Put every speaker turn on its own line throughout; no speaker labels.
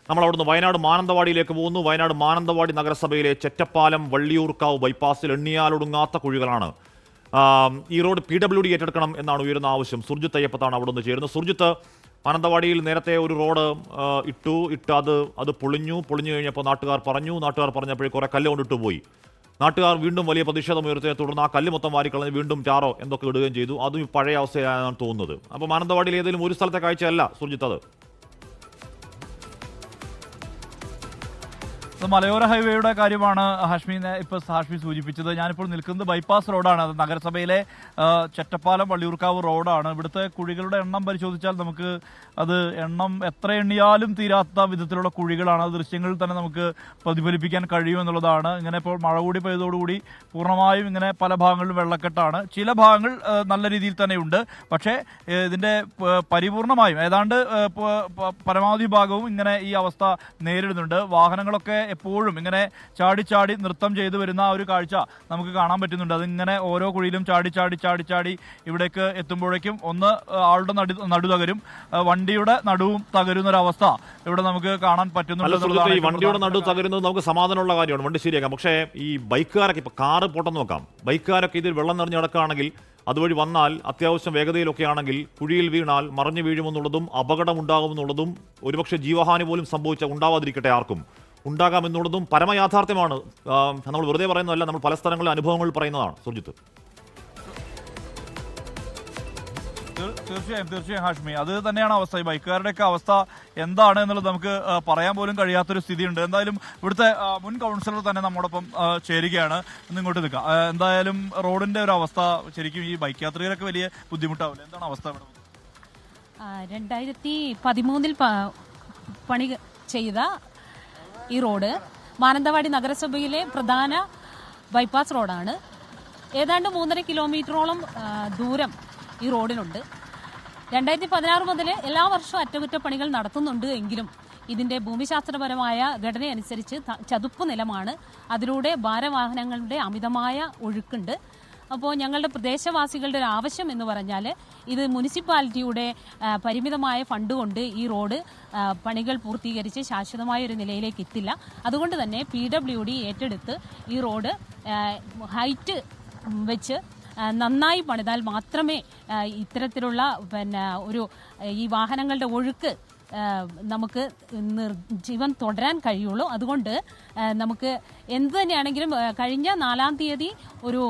നമ്മൾ അവിടുന്ന് വയനാട് മാനന്തവാടിയിലേക്ക് പോകുന്നു. വയനാട് മാനന്തവാടി നഗരസഭയിലെ ചെറ്റപ്പാലം വള്ളിയൂർക്കാവ് ബൈപ്പാസിൽ എണ്ണിയാലൊടുങ്ങാത്ത കുഴികളാണ്. ഈ റോഡ് PWD ഏറ്റെടുക്കണം എന്നാണ് ഉയരുന്ന ആവശ്യം. സുർജിത്ത് അയ്യപ്പത്താണ് അവിടെ നിന്ന് ചേരുന്നത്. സുർജിത്ത്, മാനന്തവാടിയിൽ നേരത്തെ ഒരു റോഡ് ഇട്ട് അത് പൊളിഞ്ഞു കഴിഞ്ഞപ്പോൾ നാട്ടുകാർ പറഞ്ഞപ്പോഴേ കുറെ കല്ല് കൊണ്ടിട്ട് പോയി. നാട്ടുകാർ വീണ്ടും വലിയ പ്രതിഷേധം ഉയർത്തിയെ തുടർന്ന് ആ കല്ല് മൊത്തം വാരിക്കളഞ്ഞ് വീണ്ടും ടാറോ എന്തൊക്കെ ഇടുകയും ചെയ്തു. അതും പഴയ അവസ്ഥയായാണ് തോന്നുന്നത്. അപ്പോൾ മാനന്തവാടിയിൽ ഏതെങ്കിലും ഒരു സ്ഥലത്തെ കാഴ്ചയല്ല സുർജിത്ത് അത്.
മലയോര ഹൈവേയുടെ കാര്യമാണ് ഹാഷ്മി സൂചിപ്പിച്ചത്. ഞാനിപ്പോൾ നിൽക്കുന്നത് ബൈപ്പാസ് റോഡാണ്. അത് നഗരസഭയിലെ ചെറ്റപ്പാലം വള്ളിയൂർക്കാവ് റോഡാണ്. ഇവിടുത്തെ കുഴികളുടെ എണ്ണം പരിശോധിച്ചാൽ നമുക്ക് അത് എത്ര എണ്ണിയാലും തീരാത്ത വിധത്തിലുള്ള കുഴികളാണ്. അത് ദൃശ്യങ്ങളിൽ തന്നെ നമുക്ക് പ്രതിഫലിപ്പിക്കാൻ കഴിയുമെന്നുള്ളതാണ്. ഇങ്ങനെ ഇപ്പോൾ മഴ കൂടി പെയ്തതോടുകൂടി പൂർണ്ണമായും ഇങ്ങനെ പല ഭാഗങ്ങളിലും വെള്ളക്കെട്ടാണ്. ചില ഭാഗങ്ങൾ നല്ല രീതിയിൽ തന്നെയുണ്ട്. പക്ഷേ ഇതിൻ്റെ പരിപൂർണമായും ഏതാണ്ട് പരമാവധി ഭാഗവും ഇങ്ങനെ ഈ അവസ്ഥ നേരിടുന്നുണ്ട്. വാഹനങ്ങളൊക്കെ എപ്പോഴും ഇങ്ങനെ ചാടി നൃത്തം ചെയ്തു വരുന്ന ഒരു കാഴ്ച നമുക്ക് കാണാൻ പറ്റുന്നുണ്ട്. അതിങ്ങനെ ഓരോ കുഴിയിലും ചാടി ഇവിടേക്ക് എത്തുമ്പോഴേക്കും ഒന്ന് ആളുടെ നടു തകരും, വണ്ടിയുടെ നടുവും തകരുന്നൊരവസ്ഥ ഇവിടെ നമുക്ക് കാണാൻ പറ്റുന്നുണ്ട്.
ഈ വണ്ടിയുടെ നടു തകരുന്നത് നമുക്ക് സമാധാനമുള്ള കാര്യമാണ്, വണ്ടി ശരിയാക്കാം. പക്ഷേ ഈ ബൈക്കുകാരൊക്കെ ഇപ്പൊ കാറ് പൊട്ടെന്ന് നോക്കാം, ബൈക്കുകാരൊക്കെ ഇതിൽ വെള്ളം നിറഞ്ഞു കിടക്കുകയാണെങ്കിൽ അതുവഴി വന്നാൽ അത്യാവശ്യം വേഗതയിലൊക്കെ ആണെങ്കിൽ കുഴിയിൽ വീണാൽ മറിഞ്ഞു വീഴുമെന്നുള്ളതും അപകടമുണ്ടാകുമെന്നുള്ളതും ഒരുപക്ഷെ ജീവഹാനി പോലും ഉണ്ടാവാതിരിക്കട്ടെ ആർക്കും ഉണ്ടാകാമെന്നുള്ളതും പരമയാഥാർത്ഥ്യമാണ്. നമ്മൾ വെറുതെ പറയുന്നതല്ല, നമ്മൾ പല സ്ഥലങ്ങളിലെ അനുഭവങ്ങൾ പറയുന്നതാണ്. സുർജിത്ത്,
തീർച്ചയായും ഹാഷ്മി, അത് തന്നെയാണ് അവസ്ഥ. ഈ ബൈക്കുകാരുടെയൊക്കെ അവസ്ഥ എന്താണ് എന്നുള്ളത് നമുക്ക് പറയാൻ പോലും കഴിയാത്തൊരു സ്ഥിതിയുണ്ട്. എന്തായാലും ഇവിടുത്തെ മുൻ കൗൺസിലർ തന്നെ നമ്മോടൊപ്പം ചേരുകയാണ്. ഇങ്ങോട്ട് നിൽക്കാം. എന്തായാലും റോഡിന്റെ ഒരു അവസ്ഥ ശരിക്കും ഈ ബൈക്ക് യാത്രികരൊക്കെ വലിയ ബുദ്ധിമുട്ടാവില്ല. എന്താണ് അവസ്ഥ ഇവിടെ?
2013 പണി ചെയ്ത ഈ റോഡ് മാനന്തവാടി നഗരസഭയിലെ പ്രധാന ബൈപ്പാസ് റോഡാണ്. ഏതാണ്ട് 3.5 കിലോമീറ്ററോളം ദൂരം ഈ റോഡിനുണ്ട്. 2016 മുതൽ എല്ലാ വർഷവും അറ്റകുറ്റപ്പണികൾ നടത്തുന്നുണ്ട് എങ്കിലും ഇതിൻ്റെ ഭൂമിശാസ്ത്രപരമായ ഘടനയനുസരിച്ച് ചതുപ്പ് നിലമാണ്. അതിലൂടെ ഭാരവാഹനങ്ങളുടെ അമിതമായ ഒഴുക്കുണ്ട്. അപ്പോൾ ഞങ്ങളുടെ പ്രദേശവാസികളുടെ ഒരു ആവശ്യം എന്ന് പറഞ്ഞാൽ ഇത് മുനിസിപ്പാലിറ്റിയുടെ പരിമിതമായ ഫണ്ട് കൊണ്ട് ഈ റോഡ് പണികൾ പൂർത്തീകരിച്ച് ശാശ്വതമായ ഒരു നിലയിലേക്ക് എത്തില്ല. അതുകൊണ്ട് തന്നെ PWD ഏറ്റെടുത്ത് ഈ റോഡ് ഹൈറ്റ് വെച്ച് നന്നായി പണിതാൽ മാത്രമേ ഇത്തരത്തിലുള്ള ഈ വാഹനങ്ങളുടെ ഒഴുക്ക് നമുക്ക് ജീവൻ തുടരാൻ കഴിയുള്ളൂ. അതുകൊണ്ട് നമുക്ക് എന്ത് തന്നെയാണെങ്കിലും കഴിഞ്ഞ 4-ാം തീയതി ഒരു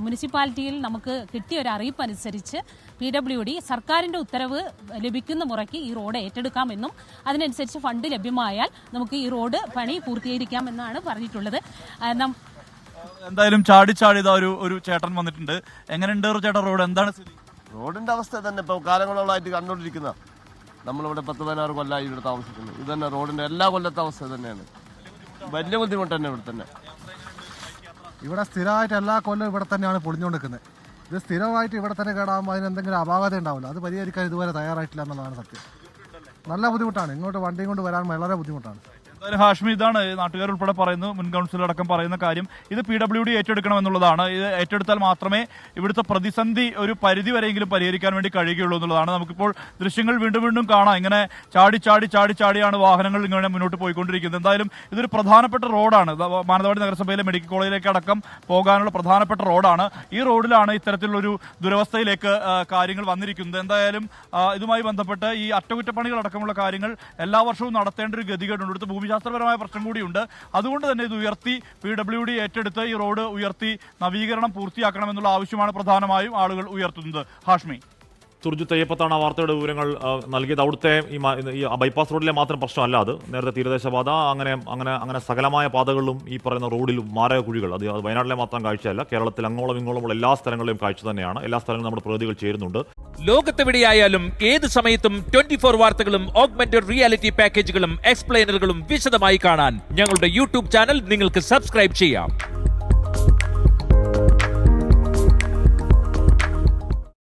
മുനിസിപ്പാലിറ്റിയിൽ നമുക്ക് കിട്ടിയ ഒരു അറിയിപ്പ് അനുസരിച്ച് PWD സർക്കാരിൻ്റെ ഉത്തരവ് ലഭിക്കുന്ന മുറയ്ക്ക് ഈ റോഡ് ഏറ്റെടുക്കാമെന്നും അതിനനുസരിച്ച് ഫണ്ട് ലഭ്യമായാൽ നമുക്ക് ഈ റോഡ് പണി പൂർത്തീകരിക്കാമെന്നാണ് പറഞ്ഞിട്ടുള്ളത്.
എന്തായാലും ചാടി ഒരു ചേട്ടൻ വന്നിട്ടുണ്ട്. എങ്ങനെയുണ്ട് ചേട്ടൻ റോഡ്? എന്താണ് സ്ഥിതി?
റോഡിന്റെ അവസ്ഥ തന്നെ ഇപ്പോൾ കാലങ്ങളോളായിട്ട് കണ്ടുകൊണ്ടിരിക്കുന്ന, നമ്മളിവിടെ 10-16 കൊല്ലമായി ഇവിടെ താമസിക്കുന്നു. ഇത് തന്നെ റോഡിന്റെ എല്ലാ കൊല്ലത്തെ അവസ്ഥ തന്നെയാണ്. വലിയ ബുദ്ധിമുട്ട് തന്നെ ഇവിടെ തന്നെ.
ഇവിടെ സ്ഥിരമായിട്ട് എല്ലാ കൊല്ലവും ഇവിടെ തന്നെയാണ് പൊളിഞ്ഞുകൊണ്ടിരിക്കുന്നത്. ഇത് സ്ഥിരമായിട്ട് ഇവിടെ തന്നെ കേടാകുമ്പോൾ അതിന് എന്തെങ്കിലും അപാകത ഉണ്ടാവില്ല. അത് പരിഹരിക്കാൻ ഇതുവരെ തയ്യാറായിട്ടില്ല എന്നുള്ളതാണ് സത്യം. നല്ല ബുദ്ധിമുട്ടാണ്, ഇങ്ങോട്ട് വണ്ടിയും കൊണ്ട് വരാൻ വളരെ ബുദ്ധിമുട്ടാണ്.
എന്തായാലും ഹാഷ്മി, ഇതാണ് നാട്ടുകാർ ഉൾപ്പെടെ പറയുന്നു, മുൻ കൗൺസിലർ അടക്കം പറയുന്ന കാര്യം. ഇത് PWD ഏറ്റെടുക്കണമെന്നുള്ളതാണ്. ഇത് ഏറ്റെടുത്താൽ മാത്രമേ ഇവിടുത്തെ പ്രതിസന്ധി ഒരു പരിധി വരെയെങ്കിലും പരിഹരിക്കാൻ വേണ്ടി കഴിയുകയുള്ളൂ എന്നുള്ളതാണ്. നമുക്കിപ്പോൾ ദൃശ്യങ്ങൾ വീണ്ടും കാണാം. ഇങ്ങനെ ചാടിയാണ് വാഹനങ്ങൾ ഇങ്ങനെ മുന്നോട്ട് പോയിക്കൊണ്ടിരിക്കുന്നത്. എന്തായാലും ഇതൊരു പ്രധാനപ്പെട്ട റോഡാണ്. മാനന്തവാടി നഗരസഭയിലെ മെഡിക്കൽ കോളേജിലേക്ക് അടക്കം പോകാനുള്ള പ്രധാനപ്പെട്ട റോഡാണ്. ഈ റോഡിലാണ് ഇത്തരത്തിലുള്ളൊരു ദുരവസ്ഥയിലേക്ക് കാര്യങ്ങൾ വന്നിരിക്കുന്നത്. എന്തായാലും ഇതുമായി ബന്ധപ്പെട്ട് ഈ അറ്റകുറ്റപ്പണികൾ അടക്കമുള്ള കാര്യങ്ങൾ എല്ലാ വർഷവും നടത്തേണ്ട ഒരു ഗതികേടുണ്ട്. ഇവിടുത്തെ ഭൂമിശാസ്ത്രപരമായ പ്രശ്നം കൂടിയുണ്ട്. അതുകൊണ്ട് തന്നെ ഇത് ഉയർത്തി PWD ഏറ്റെടുത്ത് ഈ റോഡ് ഉയർത്തി നവീകരണം പൂർത്തിയാക്കണമെന്നുള്ള ആവശ്യമാണ് പ്രധാനമായും ആളുകൾ ഉയർത്തുന്നത്. ഹാഷ്മി,
സുർജിത്ത് അയ്യപ്പത്താണ് ആ വാർത്തയുടെ വിവരങ്ങൾ നൽകിയത്. അവിടുത്തെ ഈ ബൈപ്പാസ് റോഡിലെ മാത്രം പ്രശ്നമല്ല അത്, നേരത്തെ തീരദേശപാത അങ്ങനെ സകലമായ പാതകളിലും ഈ പറയുന്ന റോഡിലും മാരക കുഴികൾ, അത് വയനാട്ടിലെ മാത്രം കാഴ്ചയല്ല, കേരളത്തിൽ അങ്ങോളം ഇങ്ങോളമുള്ള എല്ലാ സ്ഥലങ്ങളിലെയും കാഴ്ച തന്നെയാണ്. എല്ലാ സ്ഥലങ്ങളിലും നമ്മുടെ പ്രതിനിധികൾ ചേരുന്നുണ്ട്.
ലോകത്തെവിടെയായാലും ഏത് സമയത്തും 24 വാർത്തകളും ഓഗ്മെന്റഡ് റിയാലിറ്റി പാക്കേജുകളും എക്സ്പ്ലെയിനറുകളും വിശദമായി കാണാൻ ഞങ്ങളുടെ YouTube ചാനൽ നിങ്ങൾക്ക് സബ്സ്ക്രൈബ് ചെയ്യാം.